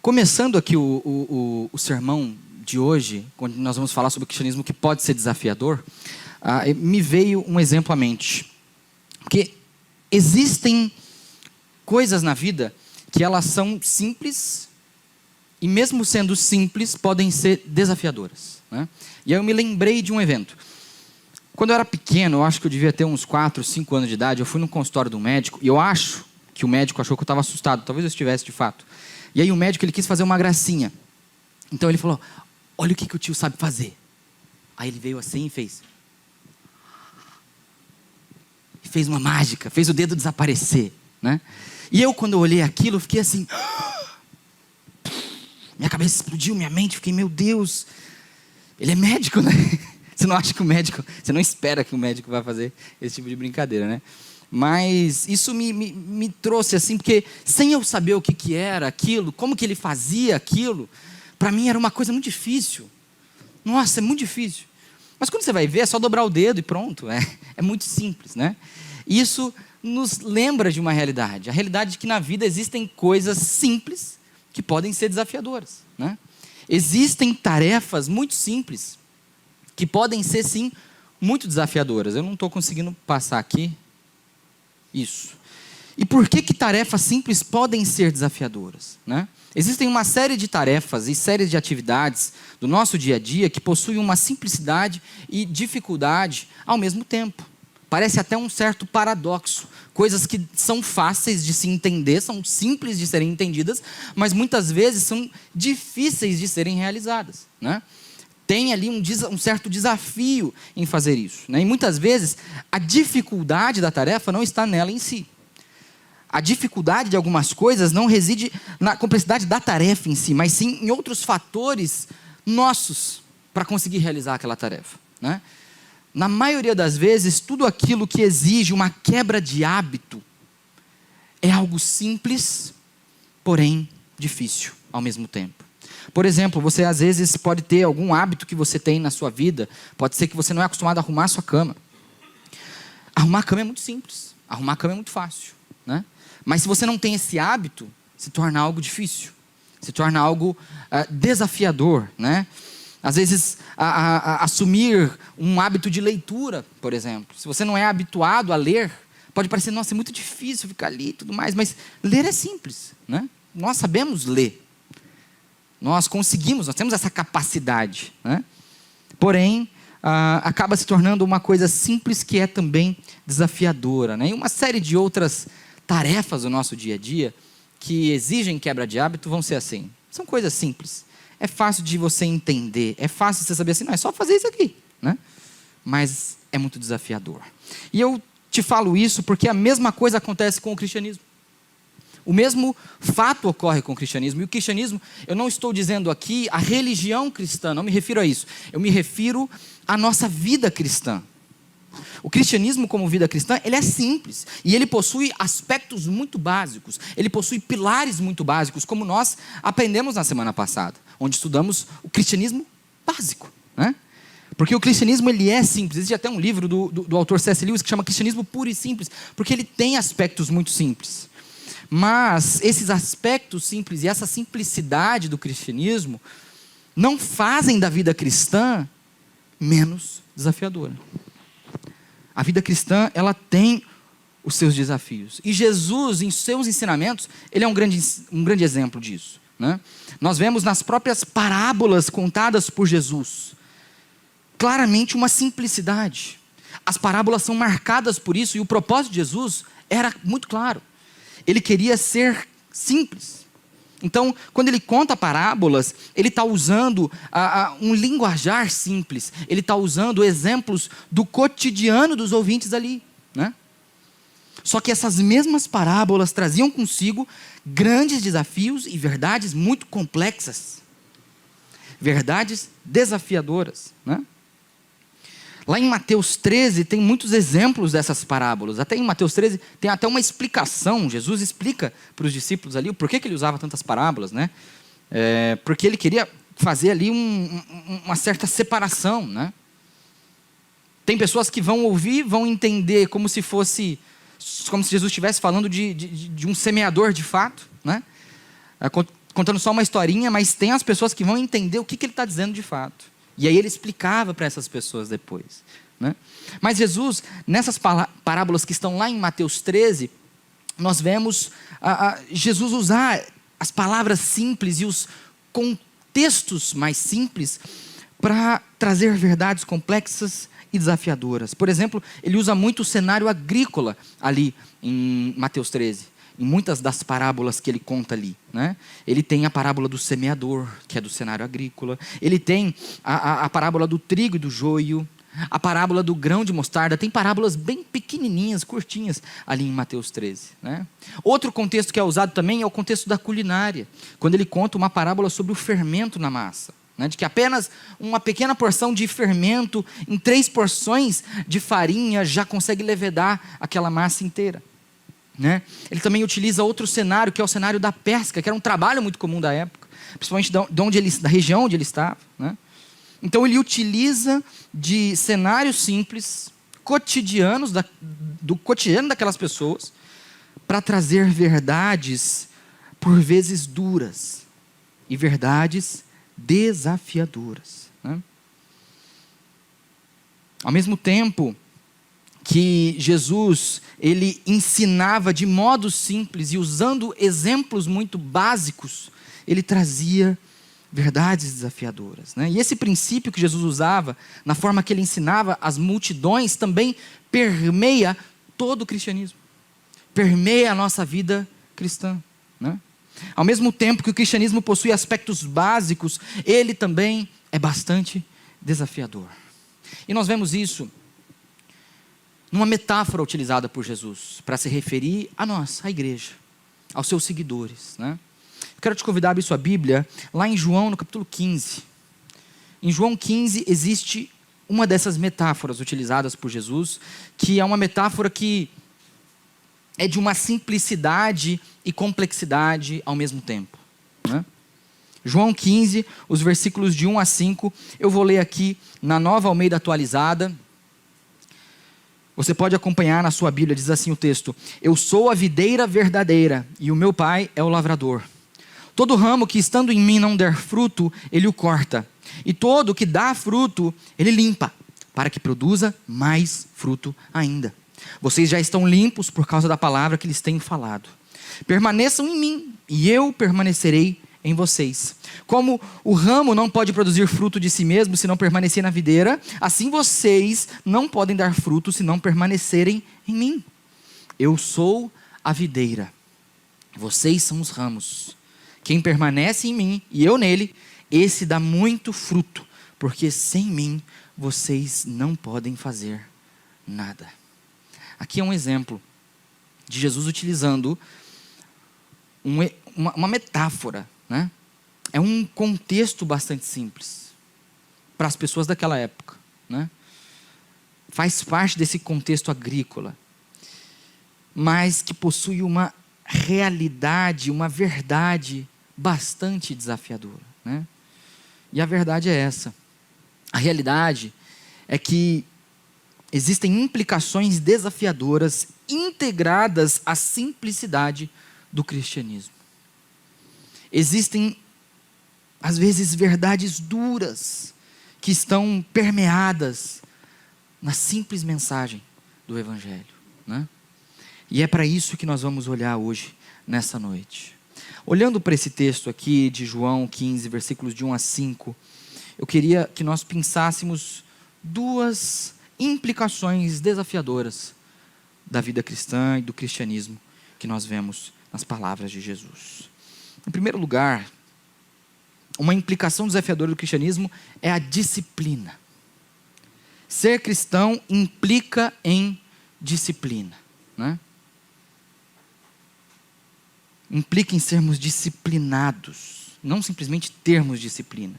Começando aqui o sermão de hoje, quando nós vamos falar sobre o cristianismo que pode ser desafiador, me veio um exemplo à mente. Porque existem coisas na vida que elas são simples e mesmo sendo simples podem ser desafiadoras, né? E aí eu me lembrei de um evento. Quando eu era pequeno, eu acho que eu devia ter uns 4, 5 anos de idade, eu fui no consultório do médico e eu acho que o médico achou que eu estava assustado, talvez eu estivesse de fato. E aí o médico ele quis fazer uma gracinha. Então ele falou, olha o que o tio sabe fazer. Aí ele veio assim e fez. E fez uma mágica, fez o dedo desaparecer, né? E eu quando eu olhei aquilo, eu fiquei assim. Minha cabeça explodiu, minha mente, fiquei, meu Deus. Ele é médico, né? Você não acha que o médico, você não espera que o médico vai fazer esse tipo de brincadeira, né? Mas isso me trouxe assim, porque sem eu saber o que era aquilo, como que ele fazia aquilo, para mim era uma coisa muito difícil. Nossa, é muito difícil. Mas quando você vai ver, é só dobrar o dedo e pronto. É muito simples, né? E isso nos lembra de uma realidade. A realidade de que na vida existem coisas simples que podem ser desafiadoras, né? Existem tarefas muito simples que podem ser, sim, muito desafiadoras. Eu não estou conseguindo passar aqui. Isso. E por que tarefas simples podem ser desafiadoras, né? Existem uma série de tarefas e séries de atividades do nosso dia a dia que possuem uma simplicidade e dificuldade ao mesmo tempo. Parece até um certo paradoxo. Coisas que são fáceis de se entender, são simples de serem entendidas, mas muitas vezes são difíceis de serem realizadas, né? Tem ali um certo desafio em fazer isso, né? E muitas vezes a dificuldade da tarefa não está nela em si. A dificuldade de algumas coisas não reside na complexidade da tarefa em si, mas sim em outros fatores nossos para conseguir realizar aquela tarefa, né? Na maioria das vezes, tudo aquilo que exige uma quebra de hábito é algo simples, porém difícil ao mesmo tempo. Por exemplo, você às vezes pode ter algum hábito que você tem na sua vida. Pode ser que você não é acostumado a arrumar a sua cama. Arrumar a cama é muito simples. Arrumar a cama é muito fácil, né? Mas se você não tem esse hábito, se torna algo difícil. Se torna algo desafiador, né? Às vezes, assumir um hábito de leitura, por exemplo. Se você não é habituado a ler, pode parecer, nossa, é muito difícil ficar ali e tudo mais. Mas ler é simples, né? Nós sabemos ler. Nós temos essa capacidade, né? Porém, acaba se tornando uma coisa simples que é também desafiadora, né? E uma série de outras tarefas do nosso dia a dia que exigem quebra de hábito vão ser assim. São coisas simples. É fácil de você entender, é fácil de você saber assim, não, é só fazer isso aqui, né? Mas é muito desafiador. E eu te falo isso porque a mesma coisa acontece com o cristianismo. O mesmo fato ocorre com o cristianismo. E o cristianismo, eu não estou dizendo aqui a religião cristã, não me refiro a isso. Eu me refiro à nossa vida cristã. O cristianismo como vida cristã, ele é simples. E ele possui aspectos muito básicos. Ele possui pilares muito básicos, como nós aprendemos na semana passada, onde estudamos o cristianismo básico, né? Porque o cristianismo, ele é simples. Existe até um livro do autor C.S. Lewis que chama Cristianismo Puro e Simples, porque ele tem aspectos muito simples. Mas esses aspectos simples e essa simplicidade do cristianismo não fazem da vida cristã menos desafiadora. A vida cristã, ela tem os seus desafios. E Jesus, em seus ensinamentos, ele é um grande exemplo disso, né? Nós vemos nas próprias parábolas contadas por Jesus, claramente uma simplicidade. As parábolas são marcadas por isso e o propósito de Jesus era muito claro. Ele queria ser simples. Então, quando ele conta parábolas, ele está usando um linguajar simples. Ele está usando exemplos do cotidiano dos ouvintes ali, né? Só que essas mesmas parábolas traziam consigo grandes desafios e verdades muito complexas. Verdades desafiadoras, né? Lá em Mateus 13 tem muitos exemplos dessas parábolas. Até em Mateus 13 tem até uma explicação. Jesus explica para os discípulos ali o porquê que ele usava tantas parábolas, né? Porque ele queria fazer ali uma certa separação, né? Tem pessoas que vão ouvir, vão entender como se Jesus estivesse falando de um semeador de fato, né? contando só uma historinha, mas tem as pessoas que vão entender o que ele está dizendo de fato. E aí ele explicava para essas pessoas depois, né? Mas Jesus, nessas parábolas que estão lá em Mateus 13, nós vemos Jesus usar as palavras simples e os contextos mais simples para trazer verdades complexas e desafiadoras. Por exemplo, ele usa muito o cenário agrícola ali em Mateus 13. Em muitas das parábolas que ele conta ali, né? Ele tem a parábola do semeador, que é do cenário agrícola. Ele tem a parábola do trigo e do joio. A parábola do grão de mostarda. Tem parábolas bem pequenininhas, curtinhas, ali em Mateus 13, né? Outro contexto que é usado também é o contexto da culinária, quando ele conta uma parábola sobre o fermento na massa, né? De que apenas uma pequena porção de fermento em 3 porções de farinha já consegue levedar aquela massa inteira, né? Ele também utiliza outro cenário, que é o cenário da pesca, que era um trabalho muito comum da época, principalmente da região onde ele estava, né? Então ele utiliza de cenários simples, cotidianos, do cotidiano daquelas pessoas, para trazer verdades, por vezes duras, e verdades desafiadoras, né? Ao mesmo tempo que Jesus, ele ensinava de modo simples e usando exemplos muito básicos, ele trazia verdades desafiadoras, né? E esse princípio que Jesus usava, na forma que ele ensinava as multidões, também permeia todo o cristianismo, permeia a nossa vida cristã, né? Ao mesmo tempo que o cristianismo possui aspectos básicos, ele também é bastante desafiador. E nós vemos isso numa metáfora utilizada por Jesus para se referir a nós, a igreja, aos seus seguidores, né? Quero te convidar a abrir sua Bíblia lá em João, no capítulo 15. Em João 15 existe uma dessas metáforas utilizadas por Jesus, que é uma metáfora que é de uma simplicidade e complexidade ao mesmo tempo, né? João 15, os versículos de 1 a 5, eu vou ler aqui na Nova Almeida Atualizada. Você pode acompanhar na sua Bíblia, diz assim o texto: Eu sou a videira verdadeira, e o meu pai é o lavrador. Todo ramo que estando em mim não der fruto, ele o corta. E todo que dá fruto, ele limpa, para que produza mais fruto ainda. Vocês já estão limpos por causa da palavra que lhes tenho falado. Permaneçam em mim, e eu permanecerei em vocês. Como o ramo não pode produzir fruto de si mesmo se não permanecer na videira, assim vocês não podem dar fruto se não permanecerem em mim. Eu sou a videira, vocês são os ramos. Quem permanece em mim e eu nele, esse dá muito fruto, porque sem mim vocês não podem fazer nada. Aqui é um exemplo de Jesus utilizando uma metáfora, né? É um contexto bastante simples para as pessoas daquela época, né? Faz parte desse contexto agrícola, mas que possui uma realidade, uma verdade bastante desafiadora, né? E a verdade é essa: a realidade é que existem implicações desafiadoras integradas à simplicidade do cristianismo. Existem, às vezes, verdades duras que estão permeadas na simples mensagem do Evangelho, né? E é para isso que nós vamos olhar hoje, nessa noite. Olhando para esse texto aqui de João 15, versículos de 1 a 5, eu queria que nós pensássemos 2 implicações desafiadoras da vida cristã e do cristianismo que nós vemos nas palavras de Jesus. Em primeiro lugar, uma implicação desafiadora do cristianismo é a disciplina. Ser cristão implica em disciplina, né? Implica em sermos disciplinados, não simplesmente termos disciplina,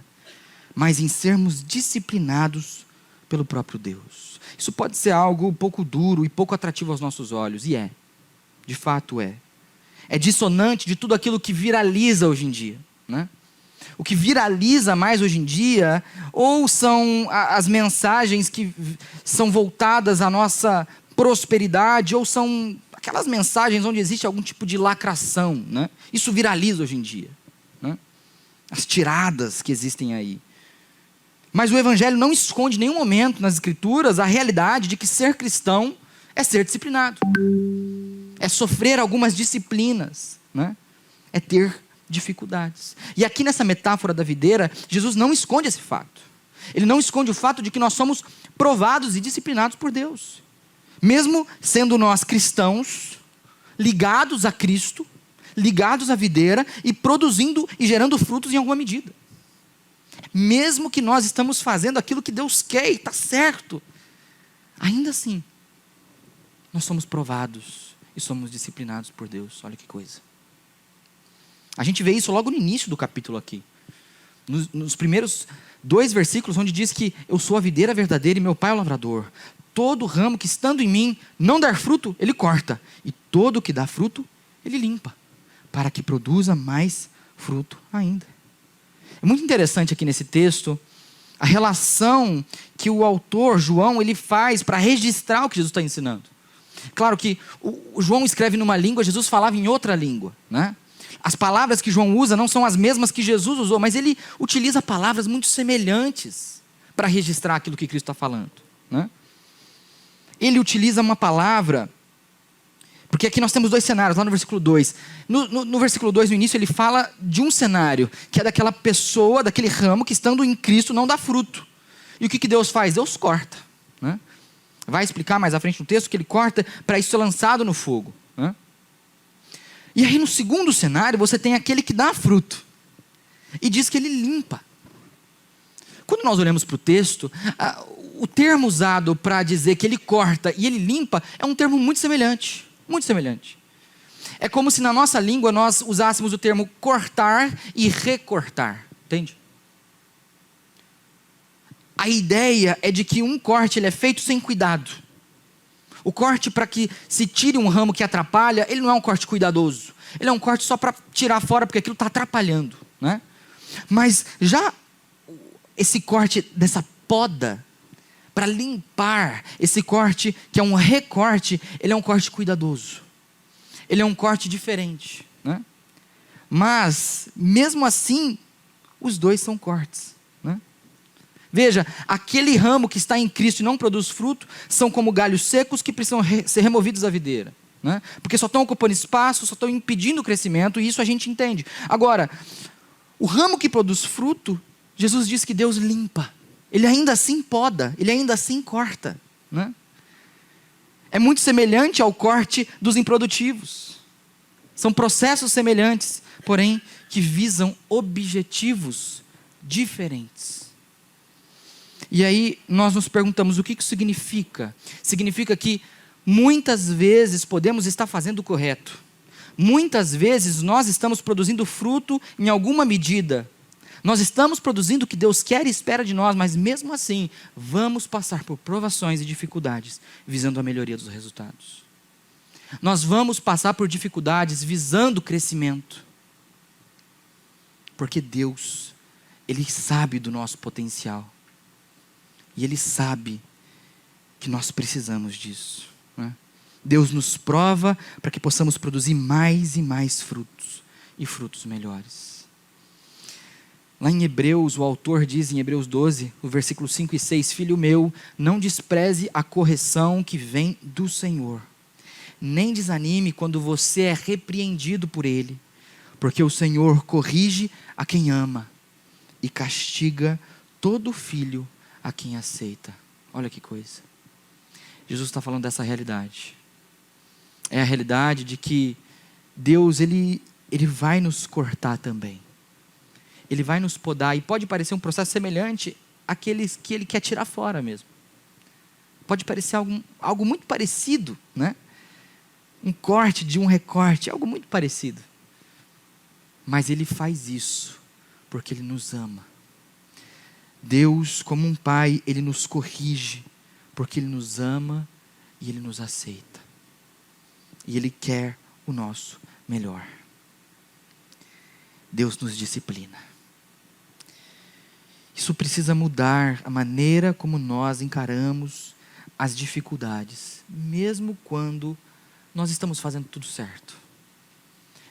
mas em sermos disciplinados pelo próprio Deus. Isso pode ser algo pouco duro e pouco atrativo aos nossos olhos, e de fato é. É dissonante de tudo aquilo que viraliza hoje em dia, né? O que viraliza mais hoje em dia, ou são as mensagens que são voltadas à nossa prosperidade, ou são aquelas mensagens onde existe algum tipo de lacração, né? Isso viraliza hoje em dia, né? as tiradas que existem aí. Mas o Evangelho não esconde em nenhum momento nas Escrituras a realidade de que ser cristão é ser disciplinado. É sofrer algumas disciplinas, né? É ter dificuldades. E aqui nessa metáfora da videira, Jesus não esconde esse fato. Ele não esconde o fato de que nós somos provados e disciplinados por Deus. Mesmo sendo nós cristãos, ligados a Cristo, ligados à videira e produzindo e gerando frutos em alguma medida. Mesmo que nós estamos fazendo aquilo que Deus quer e está certo, ainda assim, nós somos provados e somos disciplinados por Deus. Olha que coisa. A gente vê isso logo no início do capítulo aqui. Nos primeiros 2 versículos, onde diz que eu sou a videira verdadeira e meu pai é o lavrador. Todo ramo que estando em mim não dar fruto, ele corta. E todo que dá fruto, ele limpa, para que produza mais fruto ainda. É muito interessante aqui nesse texto a relação que o autor, João, ele faz para registrar o que Jesus está ensinando. Claro que o João escreve numa língua, Jesus falava em outra língua, né? As palavras que João usa não são as mesmas que Jesus usou, mas ele utiliza palavras muito semelhantes para registrar aquilo que Cristo está falando, né? Ele utiliza uma palavra, porque aqui nós temos 2 cenários, lá no versículo 2. No versículo 2, no início, ele fala de um cenário, que é daquela pessoa, daquele ramo que estando em Cristo não dá fruto. E o que Deus faz? Deus corta, né? Vai explicar mais à frente no texto que ele corta para isso ser lançado no fogo, né? E aí no segundo cenário, você tem aquele que dá fruto. E diz que ele limpa. Quando nós olhamos para o texto, o termo usado para dizer que ele corta e ele limpa é um termo muito semelhante. Muito semelhante. É como se na nossa língua nós usássemos o termo cortar e recortar. Entende? A ideia é de que um corte ele é feito sem cuidado. O corte para que se tire um ramo que atrapalha, ele não é um corte cuidadoso. Ele é um corte só para tirar fora porque aquilo está atrapalhando, né? Mas já esse corte dessa poda, para limpar, esse corte que é um recorte, ele é um corte cuidadoso. Ele é um corte diferente, né? Mas, mesmo assim, os dois são cortes, né? Veja, aquele ramo que está em Cristo e não produz fruto, são como galhos secos que precisam ser removidos da videira, né? Porque só estão ocupando espaço, só estão impedindo o crescimento, e isso a gente entende. Agora, o ramo que produz fruto, Jesus diz que Deus limpa. Ele ainda assim poda, ele ainda assim corta, né? É muito semelhante ao corte dos improdutivos. São processos semelhantes, porém que visam objetivos diferentes. E aí nós nos perguntamos o que isso significa? Significa que muitas vezes podemos estar fazendo o correto. Muitas vezes nós estamos produzindo fruto em alguma medida. Nós estamos produzindo o que Deus quer e espera de nós, mas mesmo assim, vamos passar por provações e dificuldades, visando a melhoria dos resultados. Nós vamos passar por dificuldades visando o crescimento. Porque Deus, Ele sabe do nosso potencial. E Ele sabe que nós precisamos disso, né? Deus nos prova para que possamos produzir mais e mais frutos, e frutos melhores. Lá em Hebreus, o autor diz em Hebreus 12, o versículo 5 e 6, Filho meu, não despreze a correção que vem do Senhor, nem desanime quando você é repreendido por Ele, porque o Senhor corrige a quem ama, e castiga todo filho a quem aceita. Olha que coisa. Jesus está falando dessa realidade. É a realidade de que Deus, Ele vai nos cortar também. Ele vai nos podar, e pode parecer um processo semelhante àqueles que Ele quer tirar fora mesmo. Pode parecer algo muito parecido, né? Um corte de um recorte, algo muito parecido. Mas Ele faz isso porque Ele nos ama. Deus, como um pai, Ele nos corrige, porque Ele nos ama e Ele nos aceita. E Ele quer o nosso melhor. Deus nos disciplina. Isso precisa mudar a maneira como nós encaramos as dificuldades, mesmo quando nós estamos fazendo tudo certo.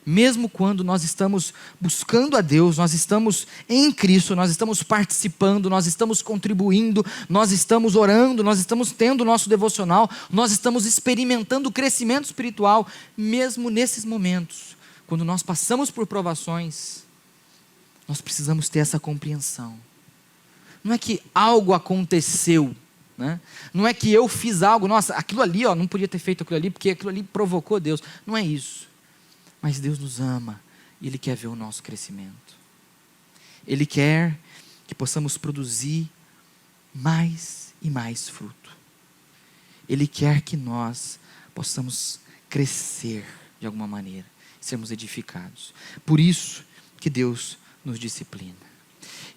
Mesmo quando nós estamos buscando a Deus, nós estamos em Cristo, nós estamos participando, nós estamos contribuindo, nós estamos orando, nós estamos tendo o nosso devocional, nós estamos experimentando o crescimento espiritual, mesmo nesses momentos, quando nós passamos por provações, nós precisamos ter essa compreensão. Não é que algo aconteceu, né? Não é que eu fiz algo, nossa, aquilo ali, não podia ter feito aquilo ali, porque aquilo ali provocou Deus. Não é isso. Mas Deus nos ama e Ele quer ver o nosso crescimento. Ele quer que possamos produzir mais e mais fruto. Ele quer que nós possamos crescer de alguma maneira, sermos edificados. Por isso que Deus nos disciplina.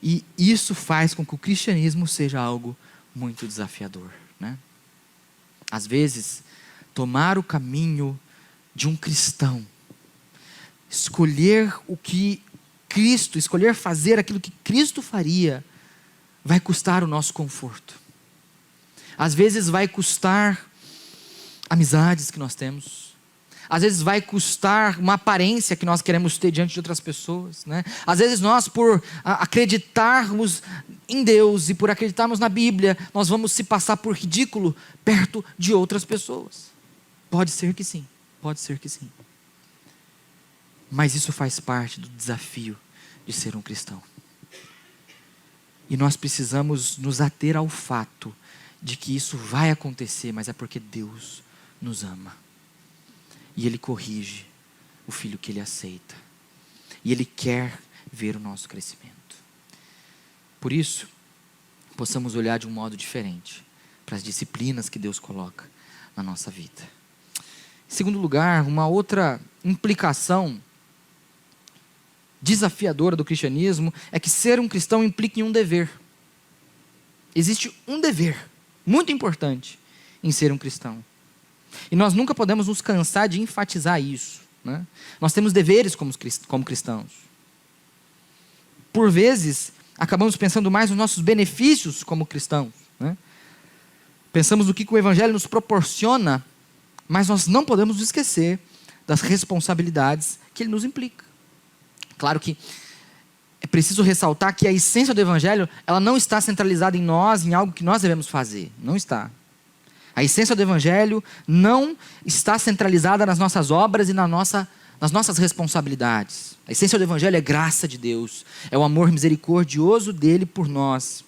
E isso faz com que o cristianismo seja algo muito desafiador, né? Às vezes, tomar o caminho de um cristão, escolher escolher fazer aquilo que Cristo faria, vai custar o nosso conforto. Às vezes vai custar amizades que nós temos. Às vezes vai custar uma aparência que nós queremos ter diante de outras pessoas, né? Às vezes nós, por acreditarmos em Deus e por acreditarmos na Bíblia, nós vamos se passar por ridículo perto de outras pessoas. Pode ser que sim, pode ser que sim. Mas isso faz parte do desafio de ser um cristão. E nós precisamos nos ater ao fato de que isso vai acontecer, mas é porque Deus nos ama. E Ele corrige o filho que Ele aceita. E Ele quer ver o nosso crescimento. Por isso, possamos olhar de um modo diferente para as disciplinas que Deus coloca na nossa vida. Em segundo lugar, uma outra implicação desafiadora do cristianismo é que ser um cristão implica em um dever. Existe um dever muito importante em ser um cristão. E nós nunca podemos nos cansar de enfatizar isso, né? Nós temos deveres como cristãos. Por vezes, acabamos pensando mais nos nossos benefícios como cristãos, né? Pensamos no que o Evangelho nos proporciona, mas nós não podemos nos esquecer das responsabilidades que ele nos implica. Claro que é preciso ressaltar que a essência do Evangelho, ela não está centralizada em nós, em algo que nós devemos fazer. Não está. A essência do Evangelho não está centralizada nas nossas obras e nas nossas responsabilidades. A essência do Evangelho é graça de Deus. É o amor misericordioso dele por nós,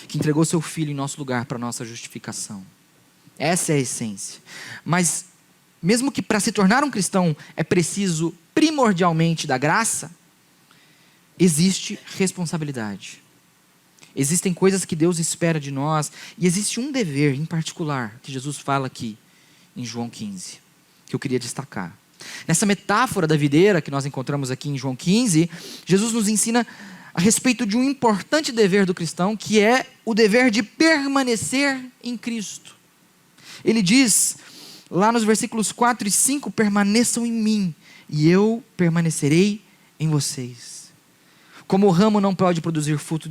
que entregou seu Filho em nosso lugar para a nossa justificação. Essa é a essência. Mas, mesmo que para se tornar um cristão é preciso primordialmente da graça, existe responsabilidade. Existem coisas que Deus espera de nós, e existe um dever em particular, que Jesus fala aqui, em João 15, que eu queria destacar. Nessa metáfora da videira, que nós encontramos aqui em João 15, Jesus nos ensina a respeito de um importante dever do cristão, que é o dever de permanecer em Cristo. Ele diz, lá nos versículos 4 e 5, permaneçam em mim, e eu permanecerei em vocês. Como o ramo não pode produzir fruto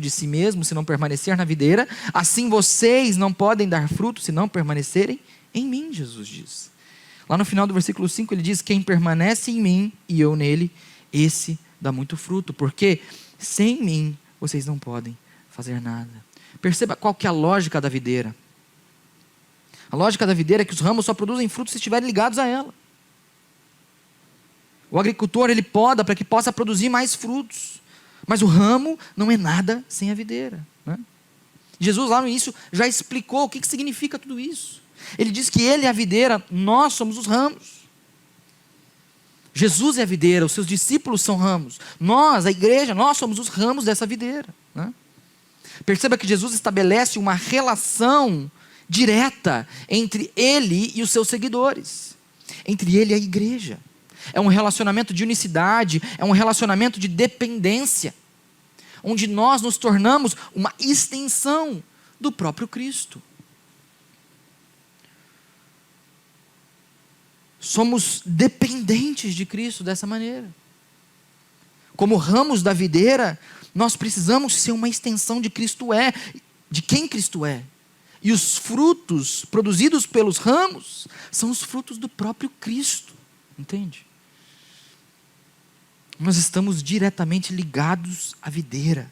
de si mesmo, se não permanecer na videira, assim vocês não podem dar fruto, se não permanecerem em mim, Jesus diz. Lá no final do versículo 5 ele diz, quem permanece em mim e eu nele, esse dá muito fruto, porque sem mim vocês não podem fazer nada. Perceba qual que é a lógica da videira. A lógica da videira é que os ramos só produzem frutos se estiverem ligados a ela. O agricultor, ele poda para que possa produzir mais frutos. Mas o ramo não é nada sem a videira, né? Jesus lá no início já explicou o que significa tudo isso. Ele diz que ele é a videira, nós somos os ramos. Jesus é a videira, os seus discípulos são ramos. Nós, a igreja, nós somos os ramos dessa videira, né? Perceba que Jesus estabelece uma relação direta entre ele e os seus seguidores. Entre ele e a igreja. É um relacionamento de unicidade, é um relacionamento de dependência, onde nós nos tornamos uma extensão do próprio Cristo. Somos dependentes de Cristo dessa maneira. Como ramos da videira, nós precisamos ser uma extensão de de quem Cristo é. E os frutos produzidos pelos ramos são os frutos do próprio Cristo. Entende? Nós estamos diretamente ligados à videira.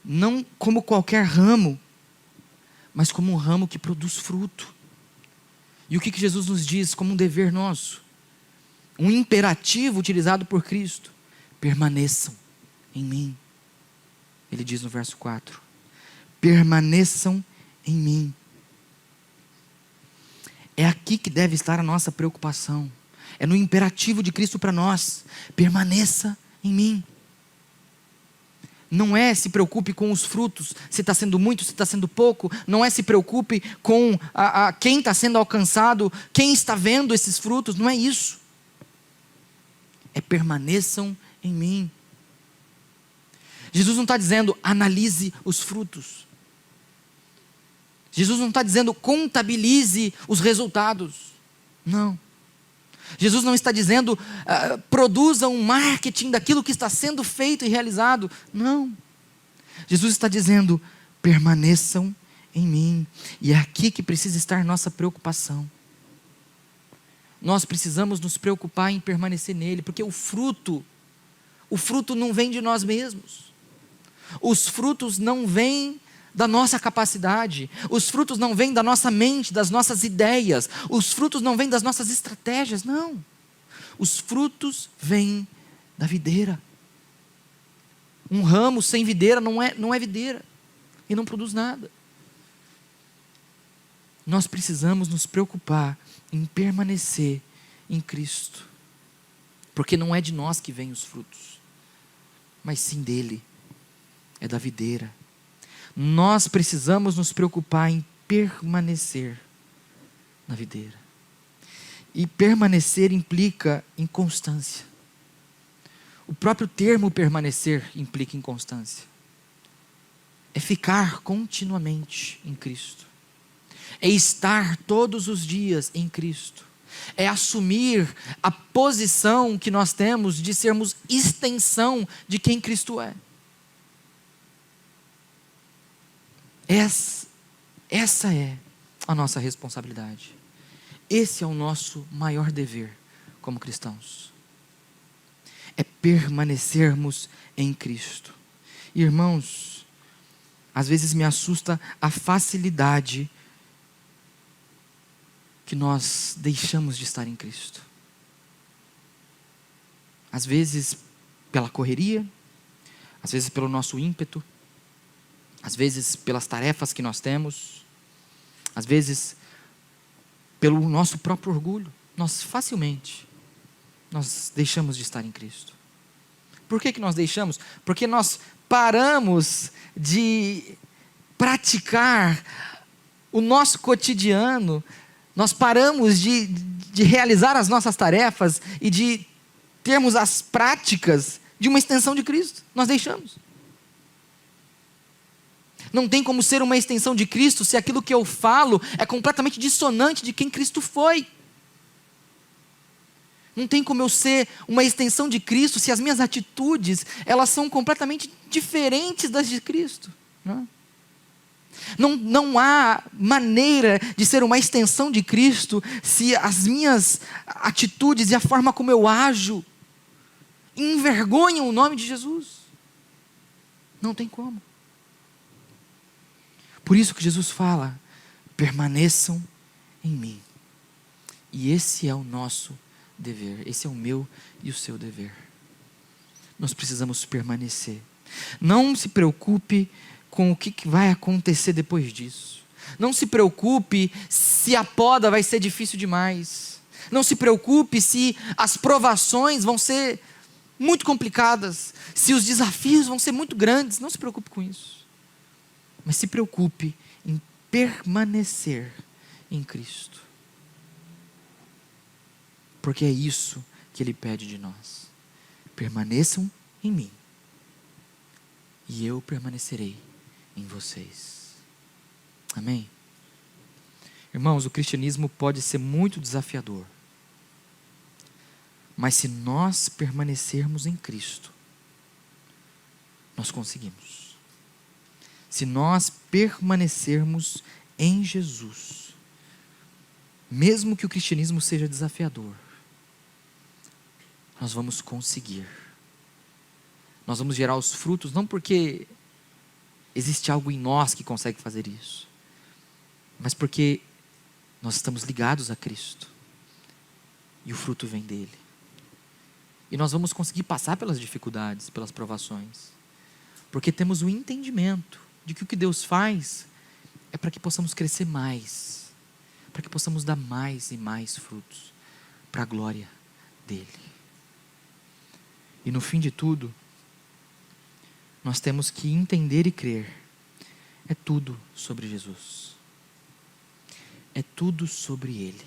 Não como qualquer ramo, mas como um ramo que produz fruto. E o que Jesus nos diz como um dever nosso? Um imperativo utilizado por Cristo: permaneçam em mim. Ele diz no verso 4: permaneçam em mim. É aqui que deve estar a nossa preocupação. É no imperativo de Cristo para nós: permaneça em mim. Não é se preocupe com os frutos, se está sendo muito, se está sendo pouco. Não é se preocupe com quem está sendo alcançado, quem está vendo esses frutos. Não é isso. É permaneçam em mim. Jesus não está dizendo analise os frutos. Jesus não está dizendo contabilize os resultados. Não. Jesus não está dizendo produza um marketing daquilo que está sendo feito e realizado. Não. Jesus está dizendo permaneçam em mim. E é aqui que precisa estar nossa preocupação. Nós precisamos nos preocupar em permanecer nele, porque o fruto não vem de nós mesmos. Os frutos não vêm da nossa capacidade. Os frutos não vêm da nossa mente, das nossas ideias. Os frutos não vêm das nossas estratégias, não. Os frutos vêm da videira. Um ramo sem videira não é videira e não produz nada. Nós precisamos nos preocupar em permanecer em Cristo, porque não é de nós que vêm os frutos, mas sim dele, é da videira. Nós precisamos nos preocupar em permanecer na videira. E permanecer implica em constância. O próprio termo permanecer implica em constância. É ficar continuamente em Cristo. É estar todos os dias em Cristo. É assumir a posição que nós temos de sermos extensão de quem Cristo é. Essa é a nossa responsabilidade. Esse é o nosso maior dever como cristãos. É permanecermos em Cristo. Irmãos, às vezes me assusta a facilidade que nós deixamos de estar em Cristo. Às vezes pela correria, às vezes pelo nosso ímpeto, às vezes pelas tarefas que nós temos, às vezes pelo nosso próprio orgulho. Nós deixamos de estar em Cristo. Por que nós deixamos? Porque nós paramos de praticar o nosso cotidiano, nós paramos de realizar as nossas tarefas e de termos as práticas de uma extensão de Cristo. Nós deixamos. Não tem como ser uma extensão de Cristo se aquilo que eu falo é completamente dissonante de quem Cristo foi. Não tem como eu ser uma extensão de Cristo se as minhas atitudes, elas são completamente diferentes das de Cristo. Não há maneira de ser uma extensão de Cristo se as minhas atitudes e a forma como eu ajo envergonham o nome de Jesus. Não tem como. Por isso que Jesus fala: permaneçam em mim. E esse é o nosso dever, esse é o meu e o seu dever. Nós precisamos permanecer. Não se preocupe com o que vai acontecer depois disso. Não se preocupe se a poda vai ser difícil demais. Não se preocupe se as provações vão ser muito complicadas, se os desafios vão ser muito grandes. Não se preocupe com isso. Mas se preocupe em permanecer em Cristo. Porque é isso que Ele pede de nós. Permaneçam em mim, e eu permanecerei em vocês. Amém? Irmãos, o cristianismo pode ser muito desafiador. Mas se nós permanecermos em Cristo, nós conseguimos. Se nós permanecermos em Jesus, mesmo que o cristianismo seja desafiador, nós vamos conseguir. Nós vamos gerar os frutos, não porque existe algo em nós que consegue fazer isso, mas porque nós estamos ligados a Cristo. E o fruto vem dele. E nós vamos conseguir passar pelas dificuldades, pelas provações. Porque temos o entendimento de que o que Deus faz é para que possamos crescer mais. Para que possamos dar mais e mais frutos. Para a glória dele. E no fim de tudo, nós temos que entender e crer. É tudo sobre Jesus. É tudo sobre ele.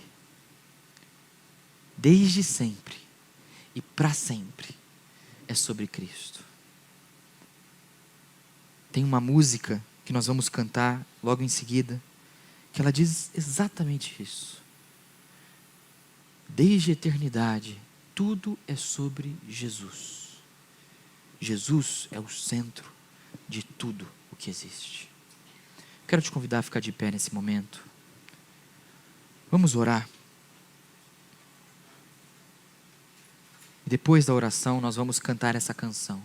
Desde sempre e para sempre é sobre Cristo. Tem uma música que nós vamos cantar logo em seguida, que ela diz exatamente isso. Desde a eternidade, tudo é sobre Jesus. Jesus é o centro de tudo o que existe. Quero te convidar a ficar de pé nesse momento. Vamos orar. E depois da oração nós vamos cantar essa canção,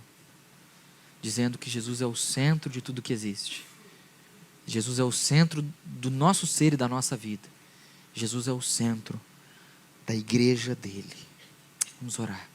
dizendo que Jesus é o centro de tudo que existe. Jesus é o centro do nosso ser e da nossa vida. Jesus é o centro da igreja dele. Vamos orar.